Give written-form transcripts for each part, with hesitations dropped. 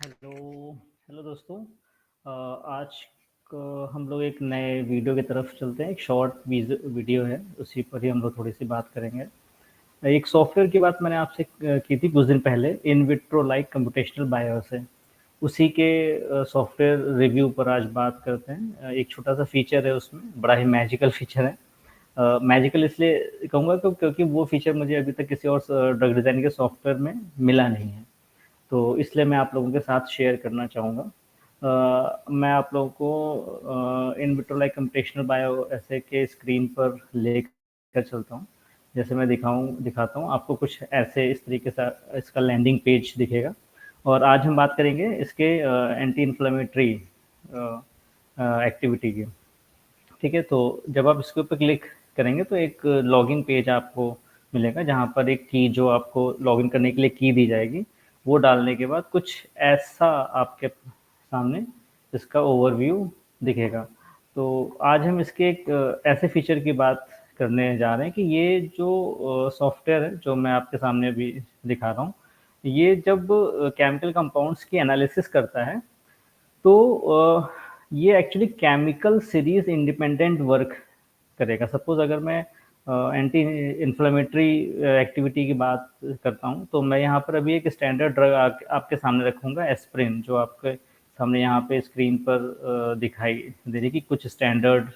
Hello hello दोस्तों। आज हम लोग एक नए वीडियो की तरफ चलते हैं। एक शॉर्ट वीडियो है, उसी पर ही हम लोग थोड़ी सी बात करेंगे। एक सॉफ्टवेयर की बात मैंने आपसे की थी कुछ दिन पहले, in vitro like computational bio से। उसी के सॉफ्टवेयर रिव्यू पर आज बात करते हैं। एक छोटा सा फीचर है उसमें, बड़ा ही मैजिकल फीचर है। मैजिकल इसलिए कहूँगा क्योंकि वो फीचर मुझे अभी तक किसी और ड्रग डिज़ाइन के सॉफ्टवेयर में मिला नहीं है, तो इसलिए मैं आप लोगों के साथ शेयर करना चाहूँगा। मैं आप लोगों को in vitro like computational bio ऐसे के स्क्रीन पर लेकर चलता हूँ। जैसे मैं दिखाता हूँ आपको, कुछ ऐसे इस तरीके से इसका लैंडिंग पेज दिखेगा। और आज हम बात करेंगे इसके एंटी इन्फ्लेमेटरी एक्टिविटी की। ठीक है, तो जब आप इसके ऊपर क्लिक करेंगे तो एक लॉगिन पेज आपको मिलेगा, जहाँ पर एक की जो आपको लॉगिन करने के लिए की दी जाएगी, वो डालने के बाद कुछ ऐसा आपके सामने इसका ओवरव्यू दिखेगा। तो आज हम इसके एक ऐसे फीचर की बात करने जा रहे हैं कि ये जो सॉफ्टवेयर है जो मैं आपके सामने अभी दिखा रहा हूँ, ये जब केमिकल कंपाउंड्स की एनालिसिस करता है तो ये actually chemical series independent work करेगा। सपोज अगर मैं एंटी इन्फ्लेमेटरी एक्टिविटी की बात करता हूँ, तो मैं यहाँ पर अभी एक स्टैंडर्ड ड्रग आपके सामने रखूँगा, एस्प्रिन, जो आपके सामने यहाँ पे स्क्रीन पर दिखाई दे रही कि कुछ स्टैंडर्ड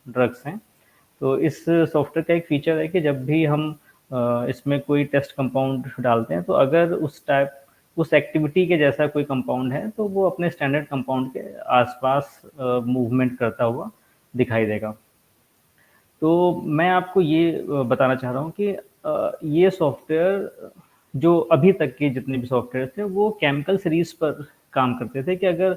ड्रग्स हैं। तो इस सॉफ्टवेयर का एक फीचर है कि जब भी हम इसमें कोई टेस्ट कंपाउंड डालते हैं, तो अगर उस एक्टिविटी के जैसा कोई कंपाउंड है, तो वो अपने स्टैंडर्ड कंपाउंड के आसपास मूवमेंट करता हुआ दिखाई देगा। तो मैं आपको ये बताना चाह रहा हूँ कि ये सॉफ्टवेयर, जो अभी तक के जितने भी सॉफ्टवेयर थे, वो केमिकल सीरीज पर काम करते थे कि अगर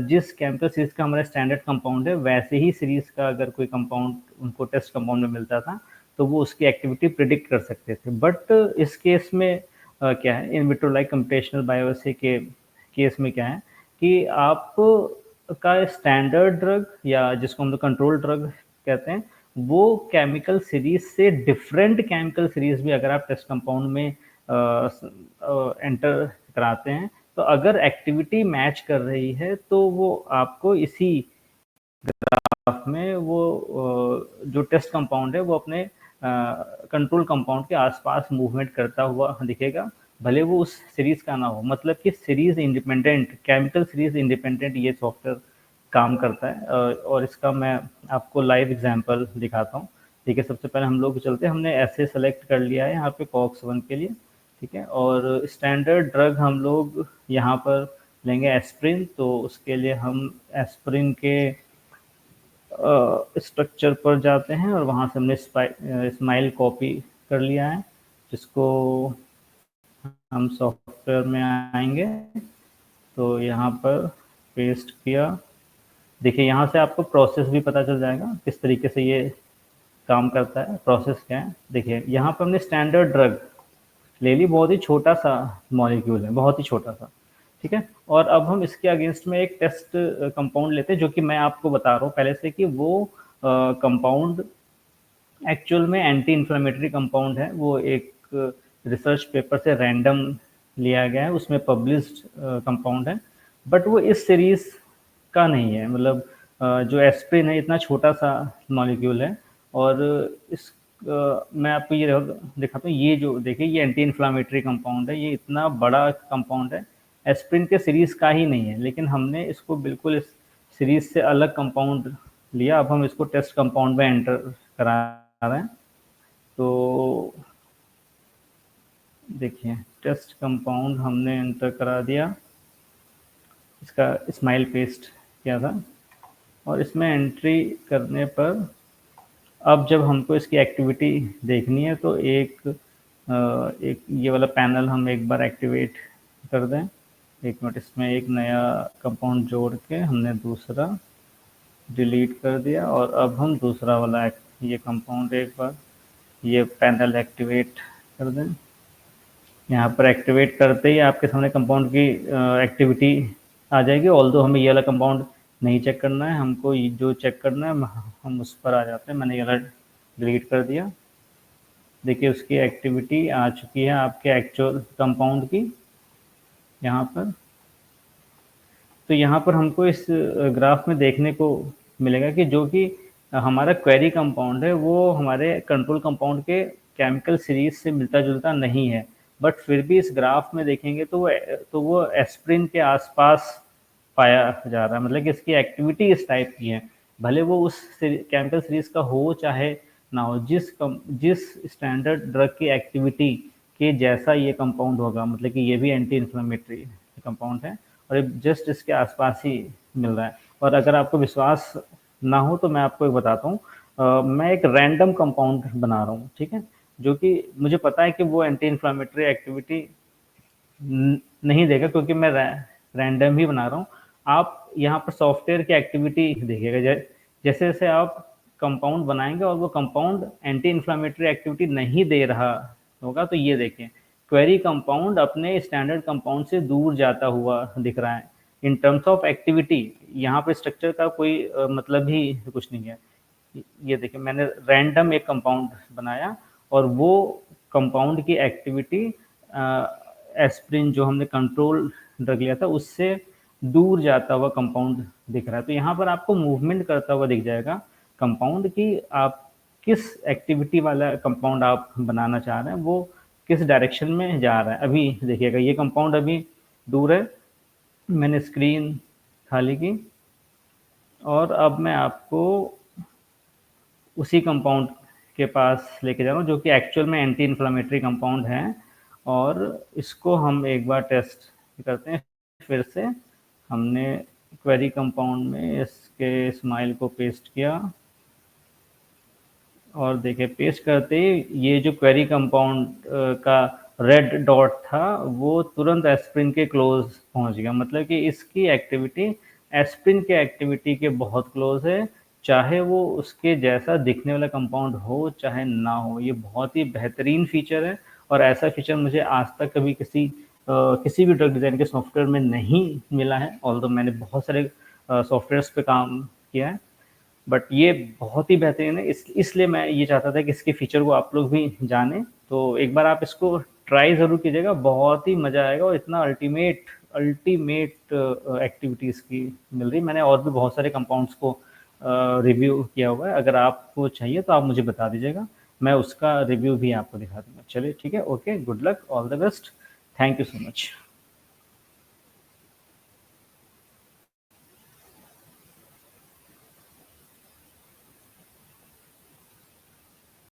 जिस केमिकल सीरीज का हमारा स्टैंडर्ड कंपाउंड है, वैसे ही सीरीज का अगर कोई कंपाउंड उनको टेस्ट कंपाउंड में मिलता था, तो वो उसकी एक्टिविटी प्रिडिक्ट कर सकते थे। बट इस केस में क्या है, इन विट्रो लाइक कंप्यूटेशनल बायोसे के केस में क्या है कि आप का स्टैंडर्ड ड्रग, या जिसको हम लोग कंट्रोल ड्रग कहते हैं, वो केमिकल सीरीज से डिफरेंट केमिकल सीरीज भी अगर आप टेस्ट कंपाउंड में एंटर कराते हैं, तो अगर एक्टिविटी मैच कर रही है, तो वो आपको इसी ग्राफ में वो जो टेस्ट कंपाउंड है वो अपने कंट्रोल कंपाउंड के आसपास मूवमेंट करता हुआ दिखेगा, भले वो उस सीरीज का ना हो। मतलब कि series independent, chemical series independent ये सॉफ्टवेयर काम करता है। और इसका मैं आपको लाइव एग्जांपल दिखाता हूँ। ठीक है, सबसे पहले हम लोग चलते हैं। हमने ऐसे सेलेक्ट कर लिया है यहाँ पे कॉक्स 1 के लिए। ठीक है, और स्टैंडर्ड ड्रग हम लोग यहाँ पर लेंगे एस्प्रिन। तो उसके लिए हम एस्प्रिन के स्ट्रक्चर पर जाते हैं और वहाँ से हमने स्माइल कॉपी कर लिया है, जिसको हम सॉफ्टवेयर में आएंगे तो यहाँ पर पेस्ट किया। देखिए, यहाँ से आपको प्रोसेस भी पता चल जाएगा किस तरीके से ये काम करता है, प्रोसेस क्या है। देखिए, यहाँ पर हमने स्टैंडर्ड ड्रग ले ली, बहुत ही छोटा सा मॉलिक्यूल है, बहुत ही छोटा सा। ठीक है, और अब हम इसके अगेंस्ट में एक टेस्ट कंपाउंड लेते हैं, जो कि मैं आपको बता रहा हूँ पहले से कि वो कंपाउंड एक्चुअल में एंटी इन्फ्लेमेटरी कंपाउंड है। वो एक रिसर्च पेपर से रैंडम लिया गया है, उसमें पब्लिश्ड कंपाउंड है, बट वो इस सीरीज का नहीं है। मतलब जो एस्प्रिन है, इतना छोटा सा मॉलिक्यूल है। और इस मैं आपको ये दिखाता हूँ, ये जो देखिए, ये एंटी इन्फ्लामेटरी कंपाउंड है, ये इतना बड़ा कंपाउंड है, एस्प्रिन के सीरीज का ही नहीं है, लेकिन हमने इसको बिल्कुल इस सीरीज से अलग कंपाउंड लिया। अब हम इसको टेस्ट कंपाउंड में एंटर करा रहे हैं। तो देखिए, टेस्ट कंपाउंड हमने एंटर करा दिया, इसका स्माइल पेस्ट किया था, और इसमें एंट्री करने पर अब जब हमको इसकी एक्टिविटी देखनी है, तो एक ये वाला पैनल हम एक बार एक्टिवेट कर दें। एक मिनट, इसमें एक नया कंपाउंड जोड़ के हमने दूसरा डिलीट कर दिया, और अब हम दूसरा वाला ये कंपाउंड एक बार ये पैनल एक्टिवेट कर दें। यहाँ पर एक्टिवेट करते ही आपके सामने कंपाउंड की एक्टिविटी आ जाएगी। ऑल्दो हमें ये वाला कंपाउंड नहीं चेक करना है, हमको जो चेक करना है हम उस पर आ जाते हैं। मैंने ये वाला डिलीट कर दिया। देखिए, उसकी एक्टिविटी आ चुकी है आपके एक्चुअल कंपाउंड की यहाँ पर। तो यहाँ पर हमको इस ग्राफ में देखने को मिलेगा कि जो कि हमारा क्वेरी कंपाउंड है वो हमारे कंट्रोल कंपाउंड के केमिकल सीरीज से मिलता जुलता नहीं है, बट फिर भी इस ग्राफ में देखेंगे तो वो एस्प्रिन के आसपास पाया जा रहा है, मतलब कि इसकी एक्टिविटी इस टाइप की है, भले वो उस केमिकल सीरीज का हो चाहे ना हो, जिस स्टैंडर्ड ड्रग की एक्टिविटी के जैसा ये कंपाउंड होगा, मतलब कि ये भी एंटी इन्फ्लेमेटरी कंपाउंड है और जस्ट इसके आसपास ही मिल रहा है। और अगर आपको विश्वास ना हो तो मैं आपको एक बताता हूँ, मैं एक रैंडम कंपाउंड बना रहा हूँ, ठीक है, जो कि मुझे पता है कि वो एंटी इन्फ्लेमेटरी एक्टिविटी नहीं देगा, क्योंकि मैं रैंडम ही बना रहा हूँ। आप यहाँ पर सॉफ्टवेयर की एक्टिविटी देखिएगा, जैसे जैसे आप कंपाउंड बनाएंगे और वो कंपाउंड एंटी इन्फ्लामेटरी एक्टिविटी नहीं दे रहा होगा, तो ये देखें क्वेरी कंपाउंड अपने स्टैंडर्ड कंपाउंड से दूर जाता हुआ दिख रहा है इन टर्म्स ऑफ एक्टिविटी। यहाँ पर स्ट्रक्चर का कोई मतलब ही कुछ नहीं है। ये देखिए मैंने रैंडम एक कंपाउंड बनाया और वो कंपाउंड की एक्टिविटी एस्प्रिन जो हमने कंट्रोल ड्रग लिया था उससे दूर जाता हुआ कंपाउंड दिख रहा है। तो यहाँ पर आपको मूवमेंट करता हुआ दिख जाएगा कंपाउंड की आप किस एक्टिविटी वाला कंपाउंड आप बनाना चाह रहे हैं, वो किस डायरेक्शन में जा रहा है। अभी देखिएगा ये कंपाउंड अभी दूर है, मैंने स्क्रीन खाली की और अब मैं आपको उसी कंपाउंड के पास लेके जा रहा हूँ जो कि एक्चुअल में एंटी इन्फ्लामेटरी कंपाउंड है, और इसको हम एक बार टेस्ट करते हैं। फिर से हमने क्वेरी कंपाउंड में इसके स्माइल को पेस्ट किया और देखिए पेस्ट करते ही ये जो क्वेरी कंपाउंड का रेड डॉट था वो तुरंत एस्प्रिन के क्लोज पहुंच गया, मतलब कि इसकी एक्टिविटी एस्प्रिन के एक्टिविटी के बहुत क्लोज है, चाहे वो उसके जैसा दिखने वाला कंपाउंड हो चाहे ना हो। ये बहुत ही बेहतरीन फीचर है और ऐसा फीचर मुझे आज तक कभी किसी भी ड्रग डिज़ाइन के सॉफ्टवेयर में नहीं मिला है, ऑल्दो मैंने बहुत सारे सॉफ्टवेयर्स पे काम किया है, बट ये बहुत ही बेहतरीन है। इसलिए मैं ये चाहता था कि इसके फीचर को आप लोग भी जानें, तो एक बार आप इसको ट्राई ज़रूर कीजिएगा, बहुत ही मज़ा आएगा और इतना अल्टीमेट अल्टीमेट एक्टिविटीज़ की मिल रही। मैंने और भी बहुत सारे कंपाउंड्स को रिव्यू किया हुआ है, अगर आपको चाहिए तो आप मुझे बता दीजिएगा, मैं उसका रिव्यू भी आपको दिखा दूँगा। चलिए ठीक है, okay, good luck, all the best, thank you so much.